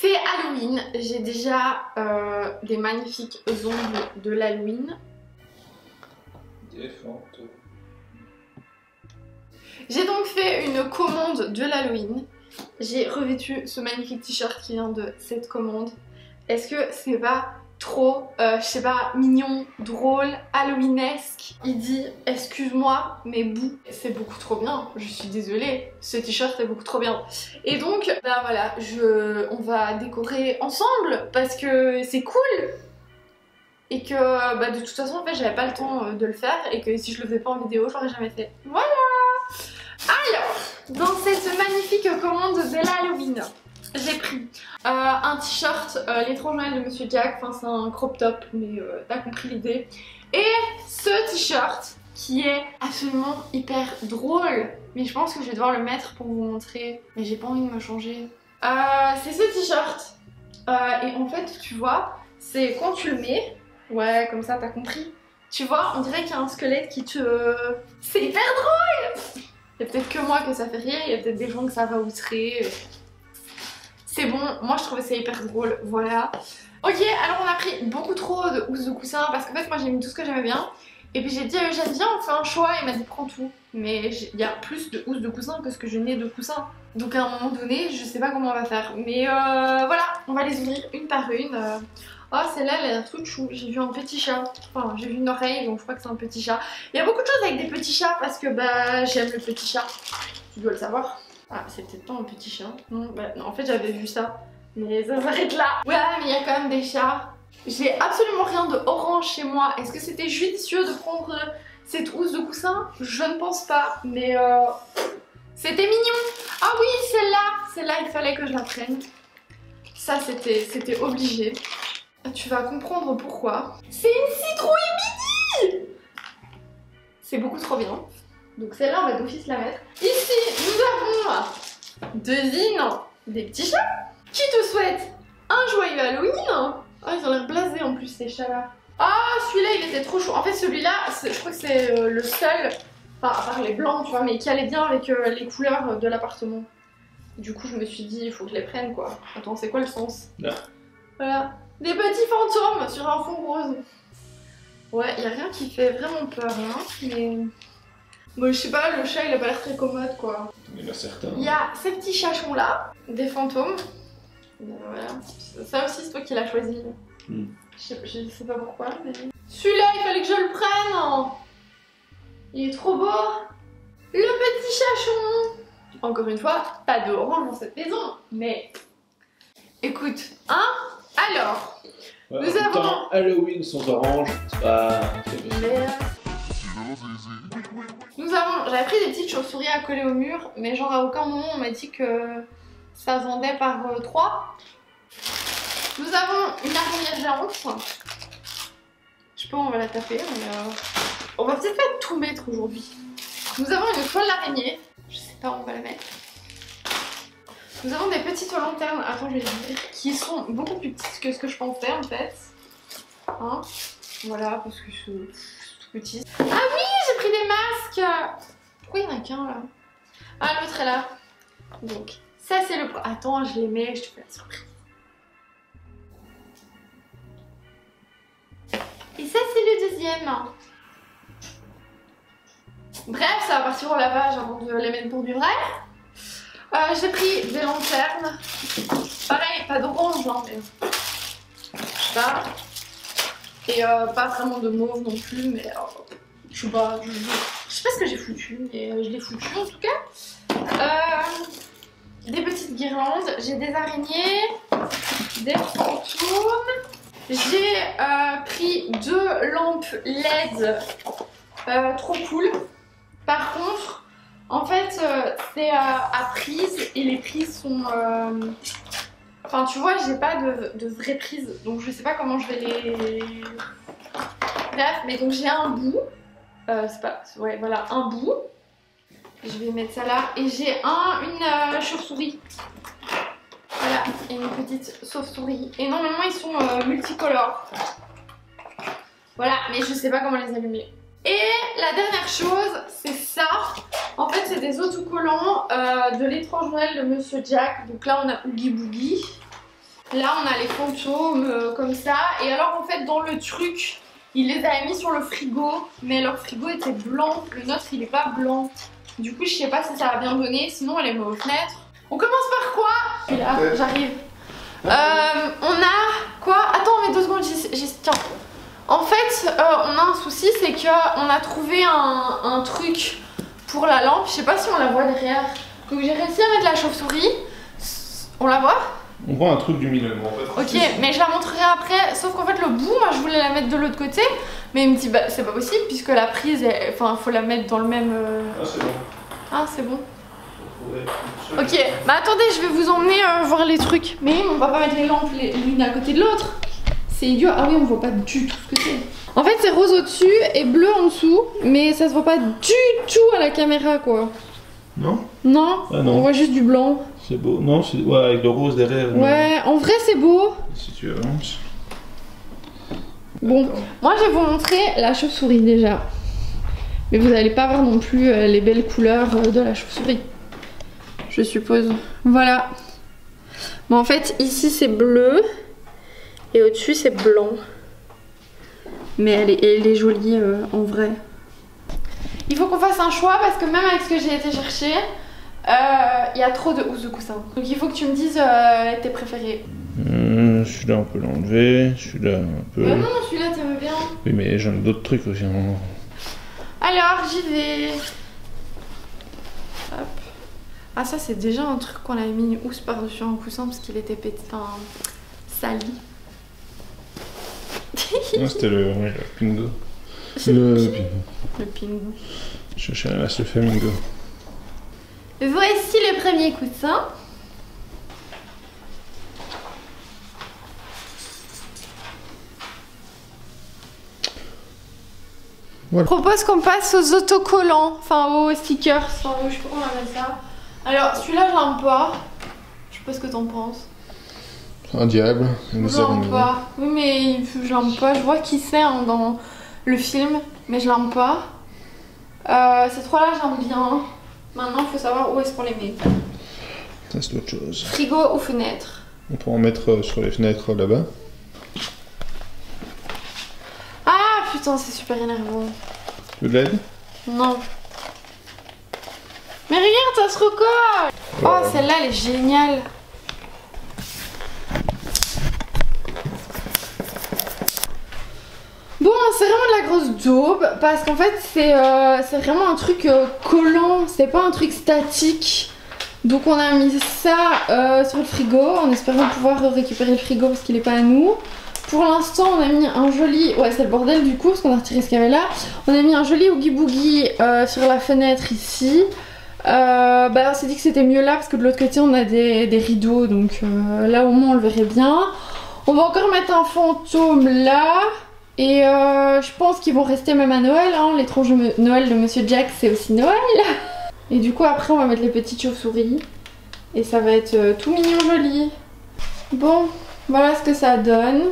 C'est Halloween, j'ai déjà des magnifiques ongles de l'Halloween. Des fantômes. J'ai donc fait une commande de l'Halloween. J'ai revêtu ce magnifique t-shirt qui vient de cette commande. Est-ce que c'est pas trop, je sais pas, mignon, drôle, halloweenesque? Il dit excuse-moi mais bouh, c'est beaucoup trop bien, je suis désolée, ce t-shirt est beaucoup trop bien. Et donc bah voilà, on va décorer ensemble parce que c'est cool. Et que bah, de toute façon en fait j'avais pas le temps de le faire et que si je le faisais pas en vidéo je l'aurais jamais fait. Voilà. Alors, dans cette magnifique commande de l'Halloween, j'ai pris un t-shirt l'étrange Noël de Monsieur Jack, enfin c'est un crop top mais t'as compris l'idée. Et ce t-shirt qui est absolument hyper drôle, mais je pense que je vais devoir le mettre pour vous montrer, mais j'ai pas envie de me changer. C'est ce t-shirt et en fait tu vois, c'est quand tu le mets, ouais comme ça t'as compris, tu vois on dirait qu'il y a un squelette qui te... C'est hyper drôle. Il y a peut-être que moi que ça fait rire, il y a peut-être des gens que ça va outrer. C'est bon, moi je trouvais ça hyper drôle, voilà. Ok, alors on a pris beaucoup trop de housses de coussin parce qu'en fait moi j'ai mis tout ce que j'aimais bien. Et puis j'ai dit à Eugène, viens on fait un choix, il m'a dit prends tout. Mais il y a plus de housses de coussin que ce que je n'ai de coussins. Donc à un moment donné, je sais pas comment on va faire. Mais voilà, on va les ouvrir une par une. Oh celle-là elle a l'air toute chou, j'ai vu un petit chat, enfin j'ai vu une oreille donc je crois que c'est un petit chat. Il y a beaucoup de choses avec des petits chats parce que bah j'aime le petit chat, tu dois le savoir. Ah c'est peut-être pas un petit chat, non, bah, non en fait j'avais vu ça, mais ça s'arrête là. Ouais mais il y a quand même des chats. J'ai absolument rien de orange chez moi, est-ce que c'était judicieux de prendre cette housse de coussin? Je ne pense pas, mais c'était mignon. Ah oui celle-là il fallait que je la prenne. Ça c'était obligé. Tu vas comprendre pourquoi. C'est une citrouille mini. C'est beaucoup trop bien. Donc celle-là, on va d'office la mettre. Ici, nous avons, devine, des petits chats. Qui te souhaite un joyeux Halloween. Oh, ils ont l'air blasés en plus, ces chats-là. Ah, celui-là, il était trop chaud. En fait, celui-là, je crois que c'est le seul, enfin, à part les blancs, tu vois, mais qui allait bien avec les couleurs de l'appartement. Du coup, je me suis dit, il faut que je les prenne, quoi. Attends, c'est quoi le sens? Là. Voilà. Des petits fantômes sur un fond rose. Ouais, y a rien qui fait vraiment peur, hein, mais... Bon, je sais pas, le chat il a pas l'air très commode, quoi. Il y en a certains. Il y a ces petits chachons là, des fantômes. Voilà. Ça aussi, c'est toi qui l'as choisi. Je sais pas pourquoi, mais... Celui-là, il fallait que je le prenne. Il est trop beau. Le petit chachon. Encore une fois, pas de orange dans cette maison, mais... Écoute, hein? Alors, ouais, nous avons... temps, Halloween sans orange, c'est pas... Nous avons... J'avais pris des petites chauves-souris à coller au mur, mais genre à aucun moment on m'a dit que ça se vendait par 3. Nous avons une araignée géante. Je sais pas où on va la taper, mais on va peut-être pas tout mettre aujourd'hui. Nous avons une toile d'araignée. Je sais pas où on va la mettre. Nous avons des petites lanternes, attends je vais dire, qui sont beaucoup plus petites que ce que je pensais en fait. Hein, voilà, parce que c'est tout petit. Ah oui, j'ai pris des masques. Pourquoi il n'y en a qu'un là? Ah, l'autre est là. Donc, ça c'est le... Attends, je les mets, je te fais la surprise. Et ça c'est le deuxième. Bref, ça va partir au lavage avant de les mettre pour du vrai. J'ai pris des lanternes. Pareil, pas d'orange, hein, mais... Ça. Et pas vraiment de mauve non plus, mais... je sais pas ce que j'ai foutu, mais je l'ai foutu en tout cas. Des petites guirlandes, j'ai des araignées, des fantômes. J'ai pris 2 lampes LED trop cool. Par contre... En fait, c'est à prise et les prises sont... Enfin, tu vois, j'ai pas de vraies prises, donc je sais pas comment je vais les... Bref, mais donc j'ai un bout. C'est pas... Ouais, voilà, un bout. Je vais mettre ça là. Et j'ai une chauve-souris. Voilà, et une petite chauve-souris. Et normalement, ils sont multicolores. Voilà, mais je sais pas comment les allumer. Et la dernière chose, c'est ça. En fait, c'est des autocollants de l'étrange Noël de Monsieur Jack. Donc là, on a Oogie Boogie. Là on a les fantômes comme ça. Et alors en fait dans le truc, il les a mis sur le frigo. Mais leur frigo était blanc. Le nôtre il est pas blanc. Du coup je sais pas si ça va bien donner. Sinon elle est mise aux fenêtres. On commence par quoi? Je suis là, j'arrive. On a quoi? Attends mais 2 secondes, tiens. En fait on a un souci, c'est qu'on a trouvé un truc pour la lampe. Je sais pas si on la voit derrière. Donc j'ai réussi à mettre la chauve-souris. On la voit? On voit un truc du milieu en fait. Ok, mais je la montrerai après. Sauf qu'en fait le bout, moi je voulais la mettre de l'autre côté. Mais il me dit bah c'est pas possible puisque la prise, enfin faut la mettre dans le même... Ah c'est bon. Ah c'est bon. Ok, bah attendez, je vais vous emmener voir les trucs. Mais on va pas mettre les lampes l'une à côté de l'autre. C'est idiot. Ah oui, on voit pas du tout ce que c'est. En fait c'est rose au-dessus et bleu en dessous. Mais ça se voit pas du tout à la caméra quoi. Non? Non, ah, non. On voit juste du blanc. C'est beau. Non, c'est ouais, avec le rose derrière. Ouais, en vrai c'est beau. Si tu avances. Bon, moi je vais vous montrer la chauve-souris déjà. Mais vous n'allez pas voir non plus les belles couleurs de la chauve-souris. Je suppose. Voilà. Bon, en fait, ici c'est bleu. Et au-dessus c'est blanc. Mais elle est jolie en vrai. Il faut qu'on fasse un choix parce que même avec ce que j'ai été chercher, il y a trop de housses de coussin. Donc il faut que tu me dises tes préférés. Celui-là on peut l'enlever, celui-là un peu... non, celui-là t'aimes bien. Oui mais j'en ai d'autres trucs aussi. Hein. Alors j'y vais. Hop. Ah ça c'est déjà un truc qu'on avait mis une housse par-dessus un coussin parce qu'il était sali. Non c'était le pingo. Le pingo. Je cherchais là le flamingo. Voici le premier coussin. Voilà. Je propose qu'on passe aux autocollants, enfin aux stickers, enfin je sais pas comment on appelle ça. Alors celui-là je l'aime pas. Je sais pas ce que t'en penses. Un diable. Je l'aime pas. Oui mais je l'aime pas. Je vois qui c'est hein, dans le film, mais je l'aime pas. Ces trois-là j'aime bien. Maintenant il faut savoir où est-ce qu'on les met. Ça c'est autre chose. Frigo ou fenêtre? On peut en mettre sur les fenêtres là-bas. Ah putain c'est super énervant. Tu veux de l'aide? Non. Mais regarde ça se recolle. Oh celle-là elle est géniale. Bon c'est vraiment de la grosse daube parce qu'en fait c'est vraiment un truc collant, c'est pas un truc statique. Donc on a mis ça sur le frigo en espérant pouvoir récupérer le frigo parce qu'il est pas à nous. Pour l'instant on a mis un joli, ouais c'est le bordel du coup parce qu'on a retiré ce qu'il y avait là. On a mis un joli oogie boogie sur la fenêtre ici. On s'est dit que c'était mieux là parce que de l'autre côté on a des rideaux donc là au moins on le verrait bien. On va encore mettre un fantôme là. Et je pense qu'ils vont rester même à Noël, hein. L'étrange Noël de Monsieur Jack c'est aussi Noël. Et du coup après on va mettre les petites chauves-souris. Et ça va être tout mignon joli. Bon, voilà ce que ça donne.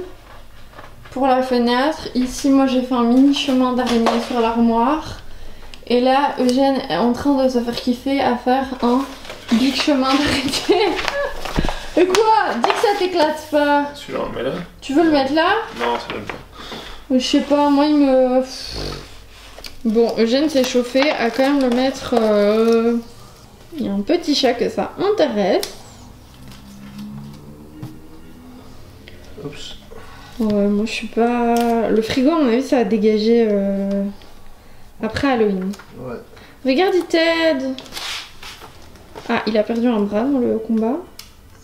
Pour la fenêtre, ici moi j'ai fait un mini chemin d'araignée sur l'armoire. Et là Eugène est en train de se faire kiffer à faire un big chemin d'araignée. Et quoi? Dis que ça t'éclate pas. Celui-là on le met là. Tu veux le mettre là? Non c'est même pas. Je sais pas, moi il me... Bon, Eugène s'est chauffé à quand même le mettre... Il y a un petit chat que ça intéresse. Oups. Ouais, moi je suis pas... Le frigo à mon avis ça va dégager après Halloween. Ouais. Regarde il t'aide. Ah, il a perdu un bras dans le combat.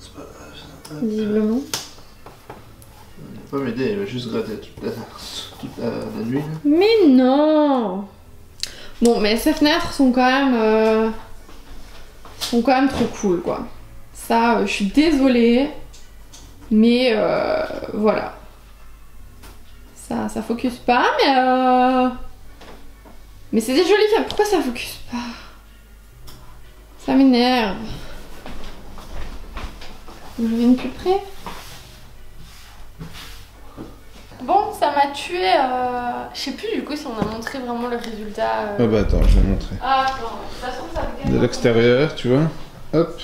C'est pas grave. Visiblement. Il va pas m'aider, il va juste gratter toute la nuit. Là. Mais non. Bon, mais ces fenêtres sont quand même trop cool quoi. Ça, je suis désolée. Mais voilà. Ça focus pas, mais c'est des jolies femmes. Pourquoi ça focus pas? Ça m'énerve. Je viens de plus près. Bon, ça m'a tué. Je sais plus du coup si on a montré vraiment le résultat. Ah bah attends, je vais montrer. Ah attends, de toute façon ça regarde. De l'extérieur, tu vois. Hop.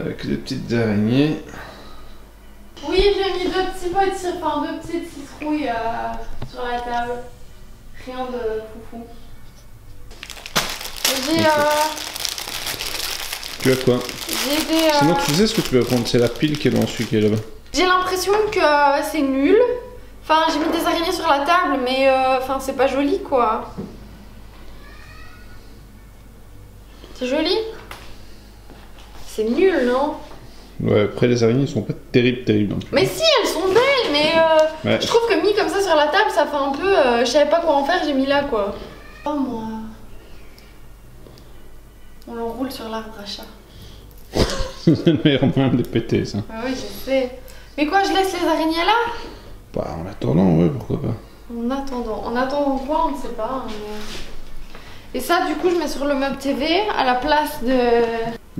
Avec des petites araignées. Oui, j'ai mis deux petites citrouilles sur la table. Rien de foufou. J'ai Tu as quoi? j'ai des. Sinon, tu sais ce que tu peux prendre? C'est la pile qui est dans celui qui est là-bas. J'ai l'impression que c'est nul. Enfin, j'ai mis des araignées sur la table, mais enfin, c'est pas joli quoi. C'est joli? C'est nul, non? Ouais, après les araignées sont pas terribles non plus. Mais si, elles sont belles, mais Ouais. je trouve que mis comme ça sur la table, ça fait un peu. Je savais pas quoi en faire, j'ai mis là quoi. Oh moi. On l'enroule sur l'arbre à chat. C'est le meilleur moyen de les péter, ça. Ah oui, je sais. Mais quoi, je laisse les araignées là? Bah, en attendant, ouais, pourquoi pas. En attendant. En attendant quoi, on ne sait pas. Mais... Et ça, du coup, je mets sur le meuble TV à la place de.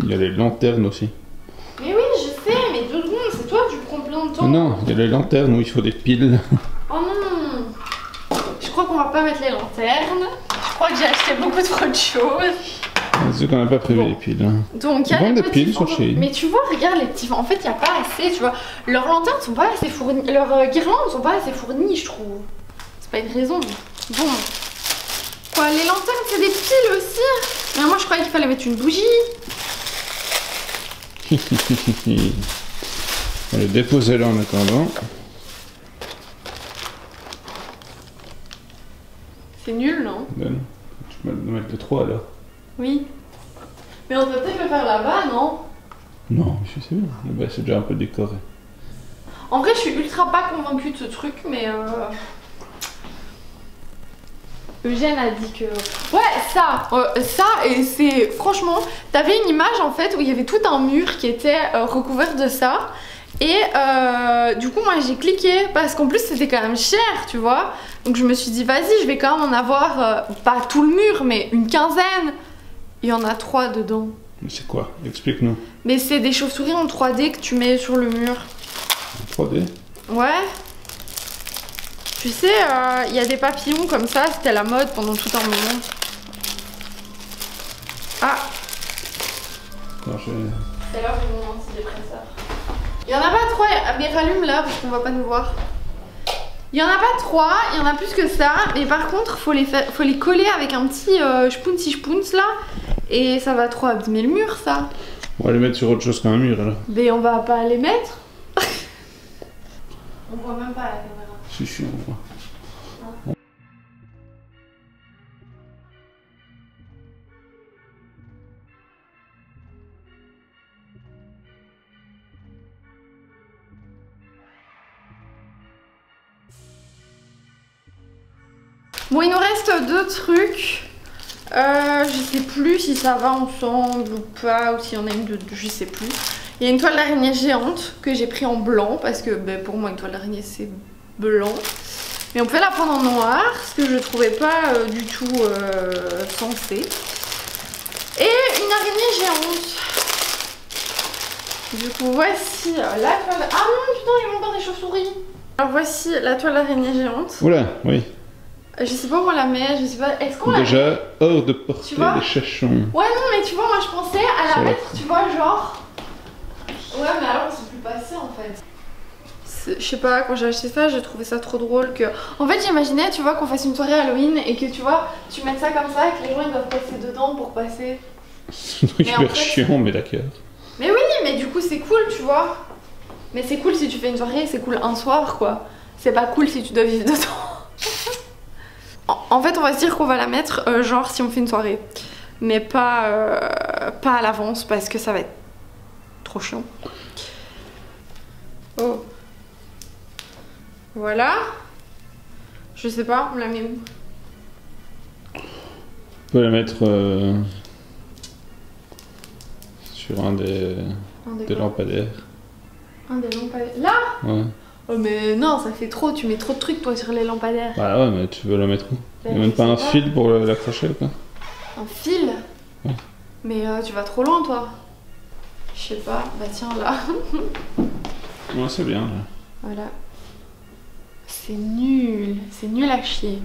Il y a les lanternes aussi. Mais oui, je sais, mais 2 secondes, c'est toi, tu prends plein de temps. Non, il y a les lanternes où il faut des piles. Oh non. Je crois qu'on va pas mettre les lanternes. Je crois que j'ai acheté beaucoup trop de choses. C'est qu'on n'a pas prévu Bon. les piles. Hein. Donc il y a Ils vendent les des petits piles sur fantômes. Shein. Mais tu vois, regarde les petits. En fait, il n'y a pas assez, tu vois. Leurs lanternes sont pas assez fournies. Leurs guirlandes sont pas assez fournies, je trouve. C'est pas une raison. Bon. Quoi, les lanternes, c'est des piles aussi. Mais moi, je croyais qu'il fallait mettre une bougie. On va le déposer là en attendant. C'est nul, non? Ben, tu peux mettre les 3 là. Oui. Mais on peut peut-être le faire là-bas, non? Non, je sais bien. Bah, c'est déjà un peu décoré. En vrai, je suis ultra pas convaincue de ce truc, mais Eugène a dit que... Ouais, ça, et c'est... Franchement, t'avais une image, en fait, où il y avait tout un mur qui était recouvert de ça. Et du coup, moi, j'ai cliqué, parce qu'en plus, c'était quand même cher, tu vois. Donc, je me suis dit, vas-y, je vais quand même en avoir, pas tout le mur, mais une quinzaine. Il y en a 3 dedans. Mais c'est quoi? Explique-nous. Mais c'est des chauves-souris en 3D que tu mets sur le mur. 3D? Ouais. Tu sais, il y a des papillons comme ça, c'était la mode pendant tout un moment. Ah, Non, je... c'est l'heure de mon antidépresseur. Il y en a pas 3, mais rallume là parce qu'on va pas nous voir. Il y en a pas 3, il y en a plus que ça, mais par contre faut les coller avec un petit spouncy là, et ça va trop abîmer le mur ça. On va les mettre sur autre chose qu'un mur alors. Mais on va pas les mettre. On voit même pas la caméra. Si, on voit. Bon, il nous reste 2 trucs. Je sais plus si ça va ensemble ou pas, ou s'il y en a une de deux, je sais plus. Il y a une toile d'araignée géante que j'ai pris en blanc parce que pour moi une toile d'araignée c'est blanc. Mais on peut la prendre en noir, ce que je trouvais pas du tout sensé. Et une araignée géante. Du coup voici la toile... Ah non putain, il y a encore des chauves-souris. Alors voici la toile d'araignée géante. Oula, oui. Je sais pas où on la met, je sais pas... Est-ce qu'on la met? Déjà, hors de portée Tu vois des chachons. Ouais non mais tu vois, moi je pensais à la Sur la- mettre, tu vois, genre... Ouais mais alors c'est plus passé en fait. Je sais pas, quand j'ai acheté ça, j'ai trouvé ça trop drôle que... En fait j'imaginais, tu vois, qu'on fasse une soirée Halloween et que tu vois, tu mettes ça comme ça et que les gens ils doivent passer dedans pour passer. C'est un truc Mais en hyper fait- chiant, mais d'accord. Mais oui, mais du coup c'est cool, tu vois. Mais c'est cool si tu fais une soirée, c'est cool un soir quoi. C'est pas cool si tu dois vivre dedans. En fait on va se dire qu'on va la mettre genre si on fait une soirée. Mais pas à l'avance parce que ça va être trop chiant. Oh. Voilà. Je sais pas, on la met où? On peut la mettre sur un des quoi lampadaires. Un des lampadaires. Là? Ouais. Oh mais non, ça fait trop, tu mets trop de trucs toi sur les lampadaires. Bah ouais, mais tu veux la mettre où? Ben, Il n'y a même je pas sais un pas. fil pour l'accrocher ou quoi? Un fil? Ouais. Mais tu vas trop loin toi. Je sais pas, bah tiens là. Ouais, c'est bien. Là. Voilà. C'est nul à chier.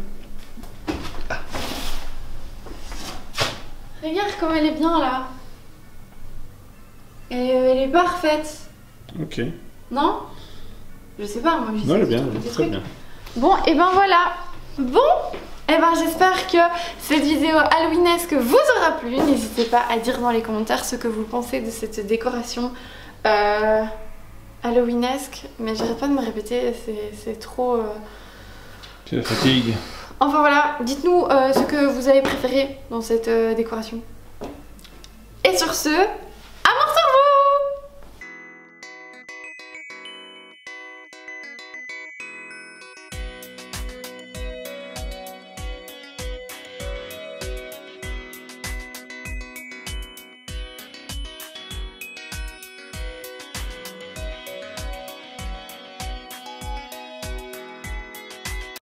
Regarde comme elle est bien là. Et elle est parfaite. Ok. Non? Je sais pas, moi je sais Non, elle est bien, des elle est très trucs. bien. Bon, et ben voilà. Bon, et ben j'espère que cette vidéo halloweenesque vous aura plu. N'hésitez pas à dire dans les commentaires ce que vous pensez de cette décoration halloweenesque. Mais j'arrête pas de me répéter, c'est trop... Tu la fatigues. Enfin voilà, dites-nous ce que vous avez préféré dans cette décoration. Et sur ce,